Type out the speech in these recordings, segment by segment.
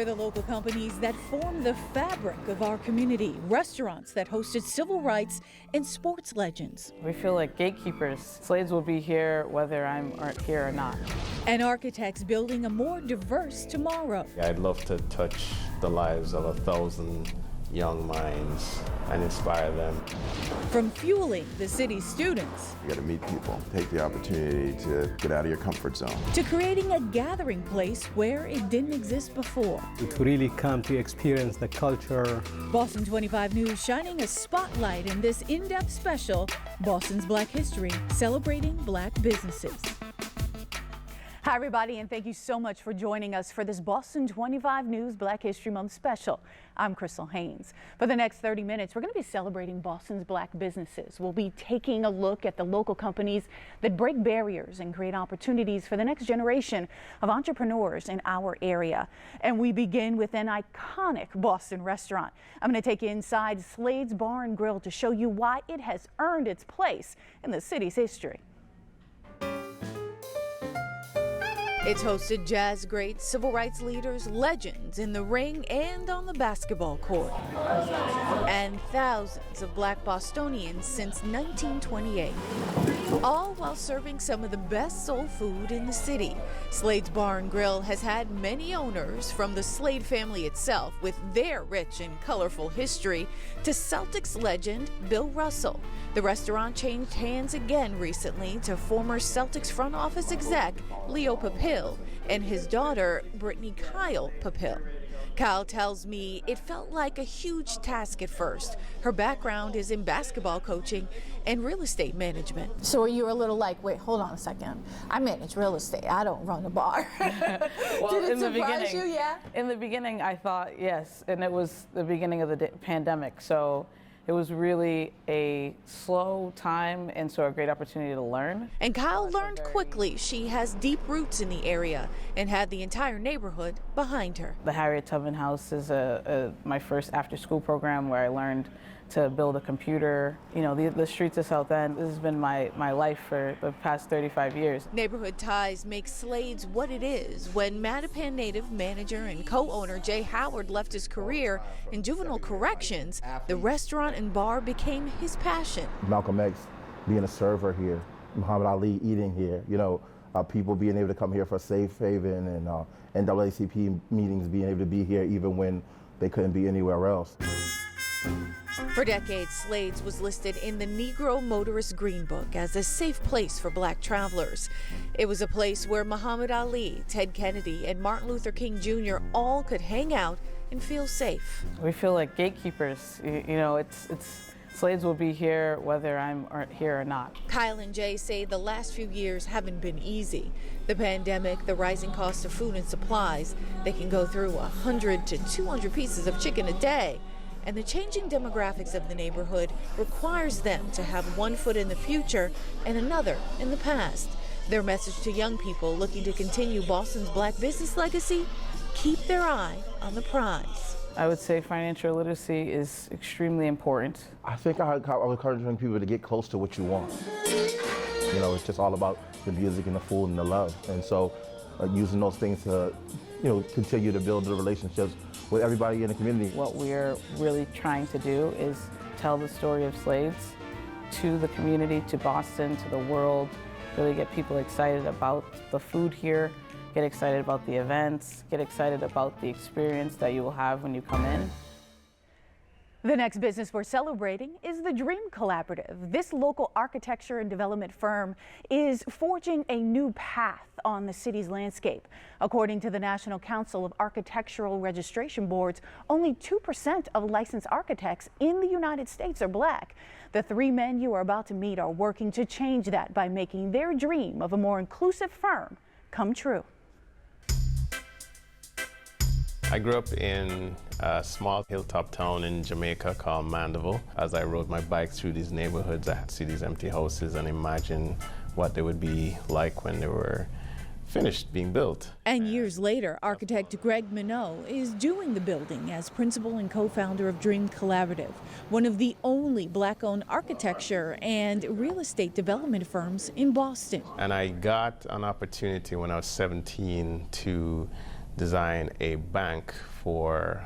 They're the local companies that form the fabric of our community, restaurants that hosted civil rights and sports legends. We feel like gatekeepers. Slades will be here whether I'm here or not. And architects building a more diverse tomorrow. I'd love to touch the lives of 1,000 young minds and inspire them. From fueling the city's students. You got to meet people, take the opportunity to get out of your comfort zone. To creating a gathering place where it didn't exist before. To really come to experience the culture. Boston 25 News shining a spotlight in this in-depth special, Boston's Black History, celebrating Black businesses. Hi, everybody, and thank you so much for joining us for this Boston 25 News Black History Month special. I'm Crystal Haynes. For the next 30 minutes, we're going to be celebrating Boston's Black businesses. We'll be taking a look at the local companies that break barriers and create opportunities for the next generation of entrepreneurs in our area. And we begin with an iconic Boston restaurant. I'm going to take you inside Slade's Bar and Grill to show you why it has earned its place in the city's history. It's hosted jazz greats, civil rights leaders, legends in the ring and on the basketball court. And thousands of Black Bostonians since 1928. All while serving some of the best soul food in the city. Slade's Bar and Grill has had many owners, from the Slade family itself with their rich and colorful history to Celtics legend Bill Russell. The restaurant changed hands again recently to former Celtics front office exec Leo Papil and his daughter Brittany Kyle Papil. Kyle tells me it felt like a huge task at first. Her background is in basketball coaching and real estate management. So you were a little like, wait, hold on a second. I manage real estate. I don't run a bar. Well, Did it in the surprise beginning, you? Yeah. In the beginning, I thought yes, and it was the beginning of the pandemic, so it was really a slow time and so a great opportunity to learn. And Kyle learned quickly she has deep roots in the area and had the entire neighborhood behind her. The Harriet Tubman House is my first after-school program where I learned to build a computer. You know, the streets of South End, this has been my life for the past 35 years. Neighborhood ties make Slade's what it is. When Mattapan native manager and co-owner Jay Howard left his career in juvenile corrections, the restaurant and bar became his passion. Malcolm X being a server here, Muhammad Ali eating here, you know, people being able to come here for safe haven, and NAACP meetings being able to be here even when they couldn't be anywhere else. For decades, Slade's was listed in the Negro Motorist Green Book as a safe place for Black travelers. It was a place where Muhammad Ali, Ted Kennedy, and Martin Luther King Jr. all could hang out and feel safe. We feel like gatekeepers. You know, it's Slade's will be here whether I'm here or not. Kyle and Jay say the last few years haven't been easy. The pandemic, the rising cost of food and supplies, they can go through 100 to 200 pieces of chicken a day. And the changing demographics of the neighborhood requires them to have one foot in the future and another in the past. Their message to young people looking to continue Boston's Black business legacy: keep their eye on the prize. I would say financial literacy is extremely important. I think I would encourage people to get close to what you want. You know, it's just all about the music and the food and the love. And so using those things to, you know, continue to build the relationships with everybody in the community. What we're really trying to do is tell the story of Slade's to the community, to Boston, to the world, really get people excited about the food here, get excited about the events, get excited about the experience that you will have when you come in. The next business we're celebrating is the Dream Collaborative. This local architecture and development firm is forging a new path on the city's landscape. According to the National Council of Architectural Registration Boards, only 2% of licensed architects in the United States are Black. The three men you are about to meet are working to change that by making their dream of a more inclusive firm come true. I grew up in a small hilltop town in Jamaica called Mandeville. As I rode my bike through these neighborhoods, I had to see these empty houses and imagine what they would be like when they were finished being built. And years later, architect Greg Minot is doing the building as principal and co-founder of Dream Collaborative, one of the only Black-owned architecture and real estate development firms in Boston. And I got an opportunity when I was 17 to design a bank before.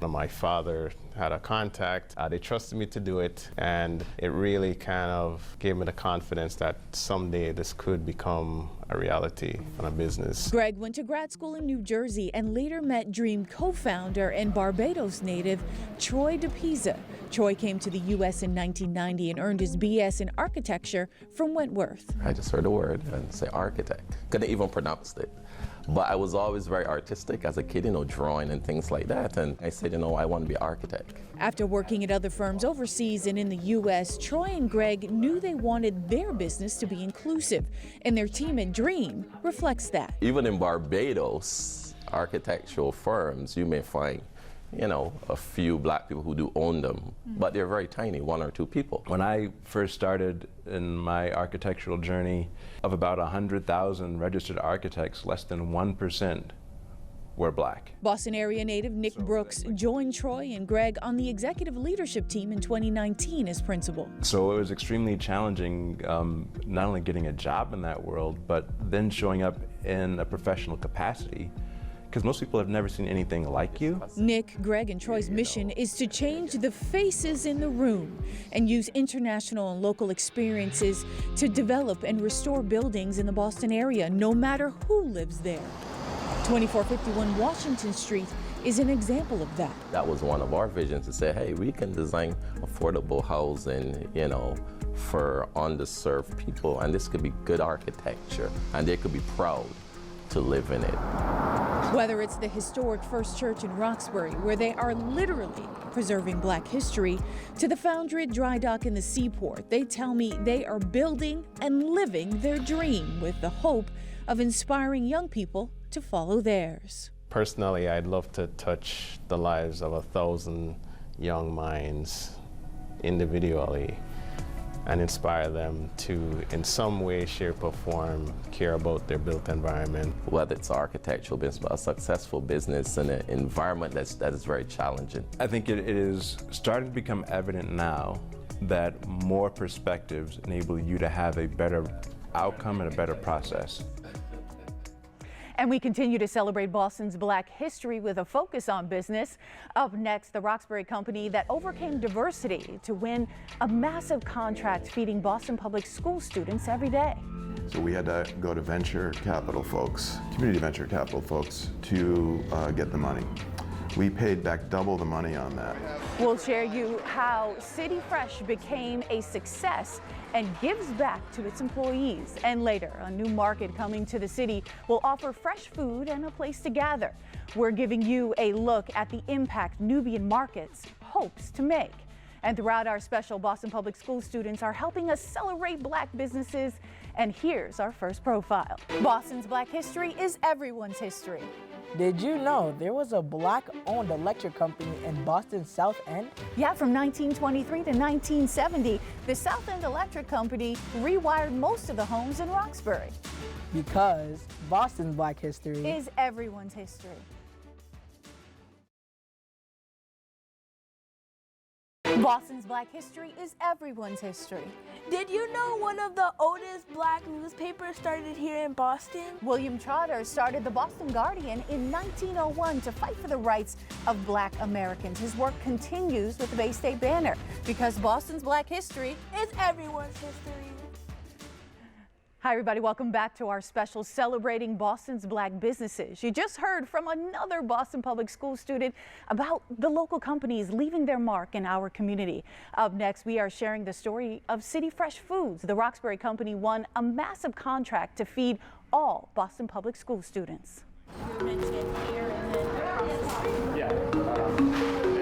My father had a contact. They trusted me to do it, and it really kind of gave me the confidence that someday this could become a reality on a business. Greg went to grad school in New Jersey and later met Dream co-founder and Barbados native Troy DePisa. Troy came to the U.S. in 1990 and earned his B.S. in architecture from Wentworth. I just heard the word and say architect. Couldn't even pronounce it. But I was always very artistic as a kid, drawing and things like that. And I said, I want to be an architect. After working at other firms overseas and in the U.S., Troy and Greg knew they wanted their business to be inclusive, and their team at Dream reflects that. Even in Barbados, architectural firms, you may find a few black people who do own them, but they're very tiny, 1 or 2 people. When I first started in my architectural journey, of about 100,000 registered architects, less than 1% were black. Boston area native Nick Brooks joined Troy and Greg on the executive leadership team in 2019 as principal. So it was extremely challenging, not only getting a job in that world, but then showing up in a professional capacity, because most people have never seen anything like you. Nick, Greg, and Troy's mission is to change the faces in the room and use international and local experiences to develop and restore buildings in the Boston area, no matter who lives there. 2451 Washington Street is an example of that. That was one of our visions, to say, hey, we can design affordable housing, for underserved people, and this could be good architecture, and they could be proud to live in it. Whether it's the historic First Church in Roxbury, where they are literally preserving Black history, to the Foundry at Dry Dock in the Seaport, they tell me they are building and living their dream with the hope of inspiring young people to follow theirs. Personally, I'd love to touch the lives of 1,000 young minds individually and inspire them to, in some way, shape, or form, care about their built environment. Whether it's architectural business, but a successful business in an environment that is very challenging. I think it is starting to become evident now that more perspectives enable you to have a better outcome and a better process. And we continue to celebrate Boston's Black history with a focus on business. Up next, the Roxbury company that overcame diversity to win a massive contract feeding Boston public school students every day. So we had to go to venture capital folks, community venture capital folks, to get the money. We paid back double the money on that. We'll share you how City Fresh became a success and gives back to its employees. And later, a new market coming to the city will offer fresh food and a place to gather. We're giving you a look at the impact Nubian Markets hopes to make. And throughout our special, Boston Public School students are helping us celebrate Black businesses. And here's our first profile. Boston's Black history is everyone's history. Did you know there was a Black-owned electric company in Boston's South End? Yeah, from 1923 to 1970, the South End Electric Company rewired most of the homes in Roxbury. Because Boston's Black history is everyone's history. Boston's Black history is everyone's history. Did you know one of the oldest Black newspapers started here in Boston? William Trotter started the Boston Guardian in 1901 to fight for the rights of Black Americans. His work continues with the Bay State Banner, because Boston's Black history is everyone's history. Hi, everybody. Welcome back to our special celebrating Boston's Black businesses. You just heard from another Boston Public School student about the local companies leaving their mark in our community. Up next, we are sharing the story of City Fresh Foods. The Roxbury company won a massive contract to feed all Boston Public School students.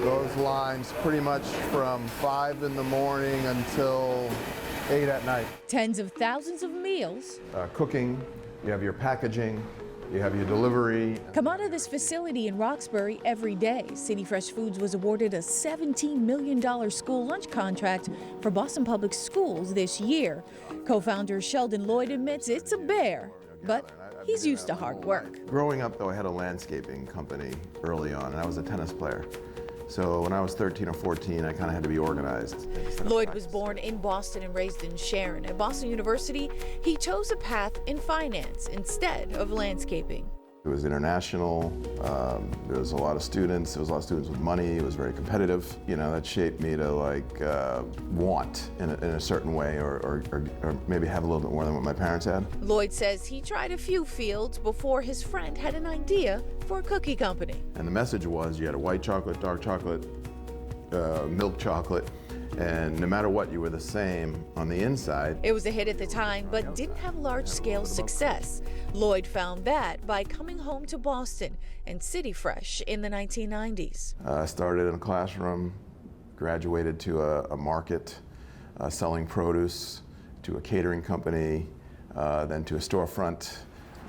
Those lines pretty much from 5 in the morning until 8 at night. Tens of thousands of meals. Cooking, you have your packaging, you have your delivery. Come out of this facility in Roxbury every day. City Fresh Foods was awarded a $17 million school lunch contract for Boston Public Schools this year. Co-founder Sheldon Lloyd admits it's a bear, but he's used to hard work. Growing up, though, I had a landscaping company early on, and I was a tennis player. So when I was 13 or 14, I kind of had to be organized. Lloyd was born in Boston and raised in Sharon. At Boston University, he chose a path in finance instead of landscaping. It was international, there was a lot of students, with money, it was very competitive. You know, that shaped me to want in a certain way or maybe have a little bit more than what my parents had. Lloyd says he tried a few fields before his friend had an idea for a cookie company. And the message was you had a white chocolate, dark chocolate, milk chocolate, and no matter what, you were the same on the inside. It was a hit at the time, but didn't have large-scale success. Lloyd found that by coming home to Boston and City Fresh in the 1990s. I started in a classroom, graduated to a market, selling produce, to a catering company, then to a storefront,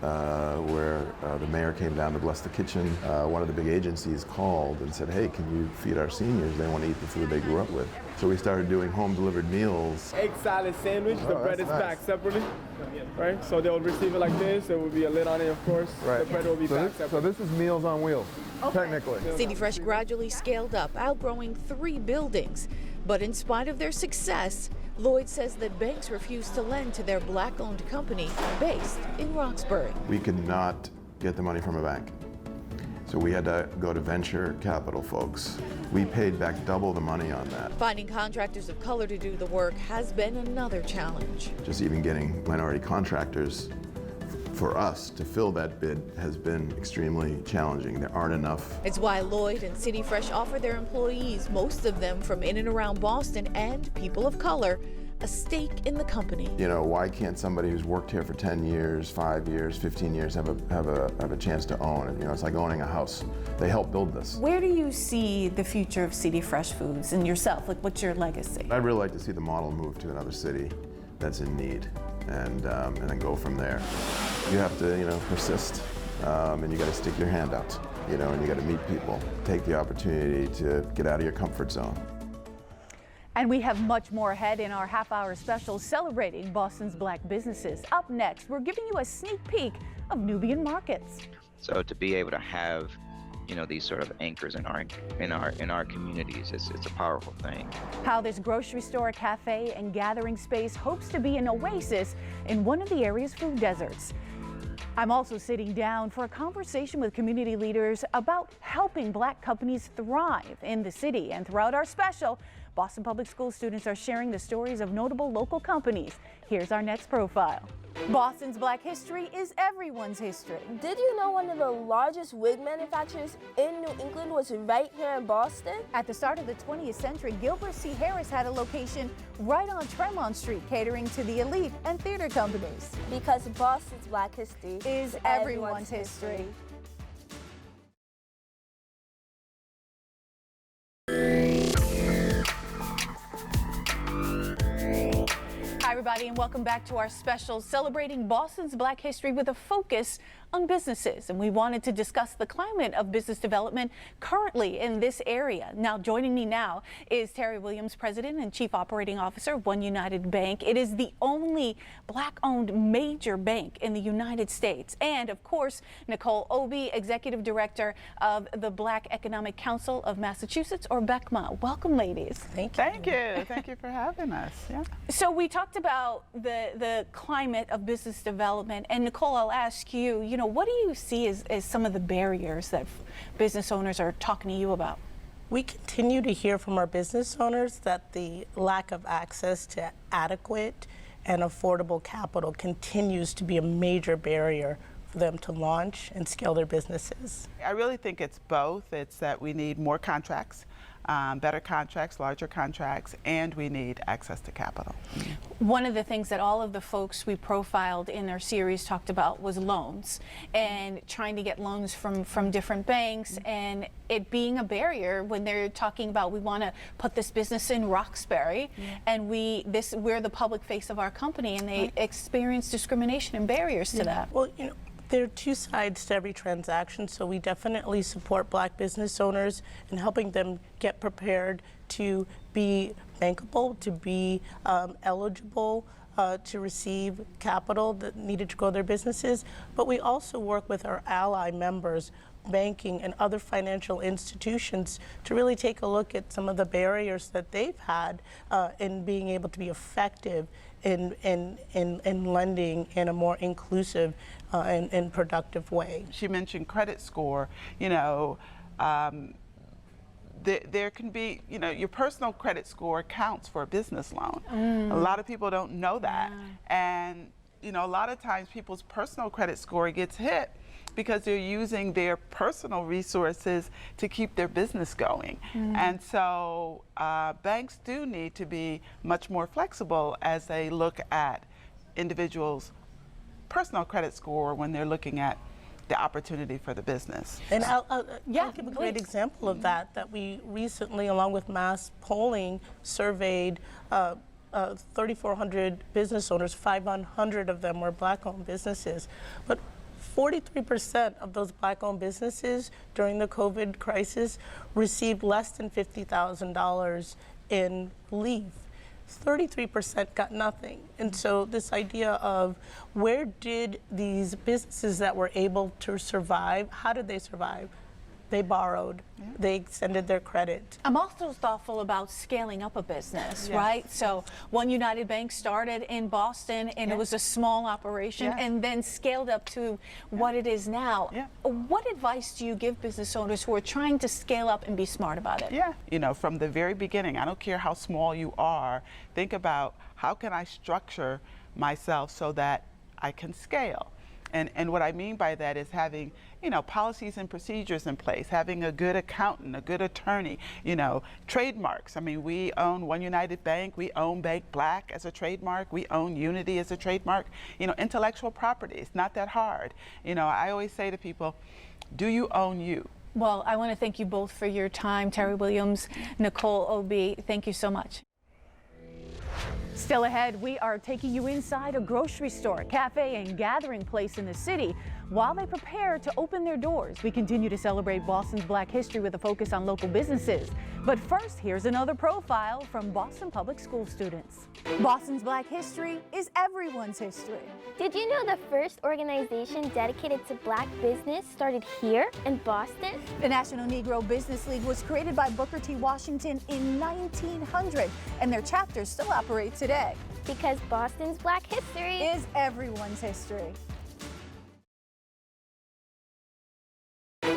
where the mayor came down to bless the kitchen. One of the big agencies called and said, hey, can you feed our seniors? They want to eat the food they grew up with. So we started doing home-delivered meals. Egg salad sandwich, the bread is packed separately, right? So they'll receive it like this. There will be a lid on it, of course. Right. The bread will be packed separately. So this is Meals on Wheels, technically. City Fresh gradually scaled up, outgrowing 3 buildings. But in spite of their success, Lloyd says that banks refused to lend to their black-owned company based in Roxbury. We could not get the money from a bank. So we had to go to venture capital folks. We paid back double the money on that. Finding contractors of color to do the work has been another challenge. Just even getting minority contractors for us to fill that bid has been extremely challenging. There aren't enough. It's why Lloyd and City Fresh offer their employees, most of them from in and around Boston and people of color, a stake in the company. You know, why can't somebody who's worked here for 10 years, 5 years, 15 years have a chance to own it? You know, it's like owning a house. They helped build this. Where do you see the future of City Fresh Foods and yourself? Like, what's your legacy? I'd really like to see the model move to another city that's in need, and then go from there. You have to, you know, persist, and you got to stick your hand out, you know, and you got to meet people. Take the opportunity to get out of your comfort zone. And we have much more ahead in our half-hour special celebrating Boston's black businesses. Up next, we're giving you a sneak peek of Nubian markets. So to be able to have, you know, these sort of anchors in our communities, it's a powerful thing. How this grocery store, cafe, and gathering space hopes to be an oasis in one of the area's food deserts. I'm also sitting down for a conversation with community leaders about helping black companies thrive in the city. And throughout our special, Boston Public School students are sharing the stories of notable local companies. Here's our next profile. Boston's black history is everyone's history. Did you know one of the largest wig manufacturers in New England was right here in Boston? At the start of the 20th century, Gilbert C. Harris had a location right on Tremont Street, catering to the elite and theater companies. Because Boston's black history is everyone's history. Hi, everybody, and welcome back to our special celebrating Boston's Black history with a focus on businesses. And we wanted to discuss the climate of business development currently in this area. Now, joining me now is Terry Williams, President and Chief Operating Officer of One United Bank. It is the only black-owned major bank in the United States. And, of course, Nicole Obie, Executive Director of the Black Economic Council of Massachusetts, or BECMA. Welcome, ladies. Thank you. Thank you. Thank you for having us. Yeah. So we talked about the climate of business development, and Nicole, I'll ask you, what do you see as some of the barriers that business owners are talking to you about? We continue to hear from our business owners that the lack of access to adequate and affordable capital continues to be a major barrier for them to launch and scale their businesses. I really think it's both. It's that we need more contracts, better contracts, larger contracts, and we need access to capital. One of the things that all of the folks we profiled in our series talked about was loans and trying to get loans from different banks, and it being a barrier when they're talking about, we want to put this business in Roxbury, and we're the public face of our company, and they experience discrimination and barriers to that. Well, there are two sides to every transaction, so we definitely support black business owners in helping them get prepared to be bankable, to be eligible to receive capital that needed to grow their businesses. But we also work with our ally members banking and other financial institutions to really take a look at some of the barriers that they've had in being able to be effective in lending in a more inclusive and productive way. She mentioned credit score. You know, there can be, you know, your personal credit score counts for a business loan. A lot of people don't know that. And, you know, a lot of times people's personal credit score gets hit because they're using their personal resources to keep their business going. And so banks do need to be much more flexible as they look at individuals' personal credit score when they're looking at the opportunity for the business. And I'll give a great example of that we recently, along with mass polling, surveyed 3,400 business owners. 500 of them were Black-owned businesses. But 43% of those Black-owned businesses during the COVID crisis received less than $50,000 in relief. 33% got nothing. And so this idea of where did these businesses that were able to survive, how did they survive? They borrowed, they extended their credit. I'm also thoughtful about scaling up a business, right? So One United Bank started in Boston and it was a small operation and then scaled up to what it is now. What advice do you give business owners who are trying to scale up and be smart about it? You know, from the very beginning, I don't care how small you are, think about how can I structure myself so that I can scale. And what I mean by that is having, you know, policies and procedures in place, having a good accountant, a good attorney, you know, trademarks. I mean, we own One United Bank, we own Bank Black as a trademark, we own Unity as a trademark. You know, intellectual property, it's not that hard. You know, I always say to people, do you own you? Well, I want to thank you both for your time. Terry Williams, Nicole Obi, thank you so much. Still ahead, we are taking you inside a grocery store, cafe, and gathering place in the city. While they prepare to open their doors, we continue to celebrate Boston's Black history with a focus on local businesses. But first, here's another profile from Boston Public School students. Boston's Black history is everyone's history. Did you know the first organization dedicated to Black business started here in Boston? The National Negro Business League was created by Booker T. Washington in 1900, and their chapters still operate today. Because Boston's Black history is everyone's history.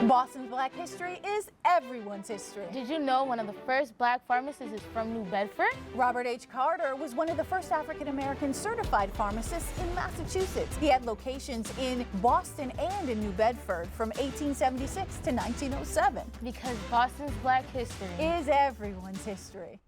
Boston's Black history is everyone's history. Did you know one of the first Black pharmacists is from New Bedford? Robert H. Carter was one of the first African-American certified pharmacists in Massachusetts. He had locations in Boston and in New Bedford from 1876 to 1907. Because Boston's Black history is everyone's history.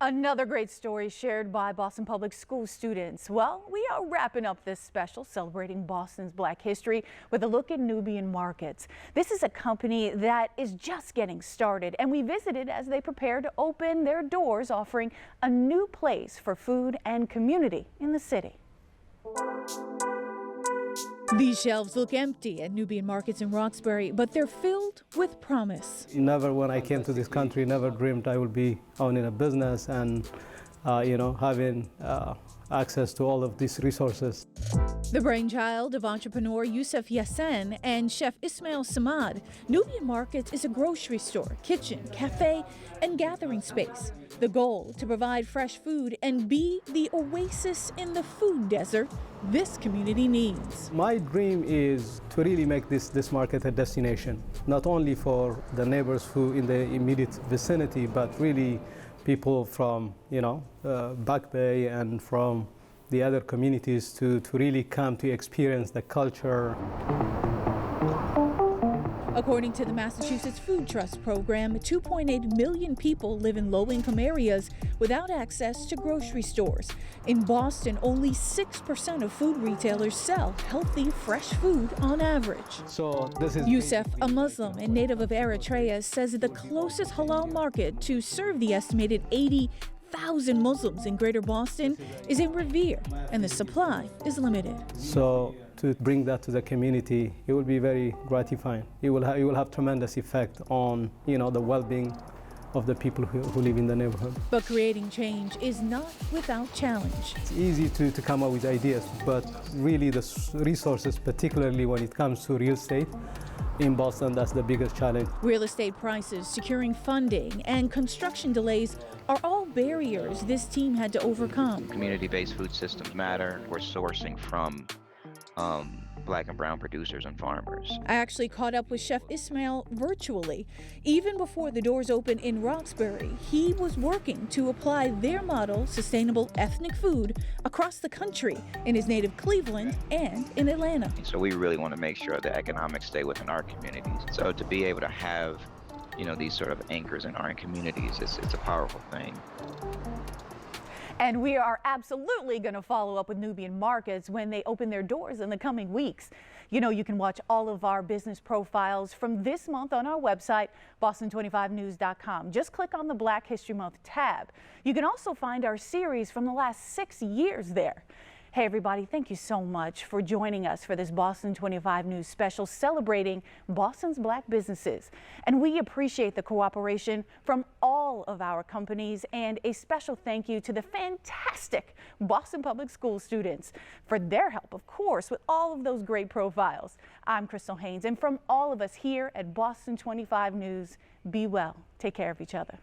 Another great story shared by Boston Public School students. Well, we are wrapping up this special celebrating Boston's Black history with a look at Nubian Markets. This is a company that is just getting started, and we visited as they prepare to open their doors, offering a new place for food and community in the city. These shelves look empty at Nubian Markets in Roxbury, but they're filled with promise. Never, when I came to this country, never dreamed I would be owning a business and, you know, having access to all of these resources. The brainchild of entrepreneur Youssef Yassen and chef Ismail Samad, Nubian Markets is a grocery store, kitchen, cafe, and gathering space. The goal, to provide fresh food and be the oasis in the food desert this community needs. My dream is to really make this market a destination, not only for the neighbors who in the immediate vicinity, but really people from, you know, Back Bay and from the other communities to really come to experience the culture. According to the Massachusetts Food Trust program, 2.8 million people live in low-income areas without access to grocery stores. In Boston, only 6% of food retailers sell healthy, fresh food on average. So this is Youssef, a Muslim and native of Eritrea, says the closest halal market to serve the estimated 80,000 Muslims in Greater Boston is in Revere, and the supply is limited. So to bring that to the community, it will be very gratifying. It will have tremendous effect on, you know, the well-being of the people who live in the neighborhood. But creating change is not without challenge. It's easy to come up with ideas, but really the resources, particularly when it comes to real estate, in Boston, that's the biggest challenge. Real estate prices, securing funding, and construction delays are all barriers this team had to overcome. Community-based food systems matter. We're sourcing from Black and brown producers and farmers. I actually caught up with Chef Ismail virtually. Even before the doors opened in Roxbury, he was working to apply their model, sustainable ethnic food, across the country in his native Cleveland and in Atlanta. So we really want to make sure the economics stay within our communities. So to be able to have, these sort of anchors in our communities, it's a powerful thing. And we are absolutely going to follow up with Nubian Markets when they open their doors in the coming weeks. You can watch all of our business profiles from this month on our website, boston25news.com. Just click on the Black History Month tab. You can also find our series from the last 6 years there. Hey everybody, thank you so much for joining us for this Boston 25 News special celebrating Boston's Black businesses. And we appreciate the cooperation from all of our companies, and a special thank you to the fantastic Boston Public School students for their help, of course, with all of those great profiles. I'm Crystal Haynes, and from all of us here at Boston 25 News, be well. Take care of each other.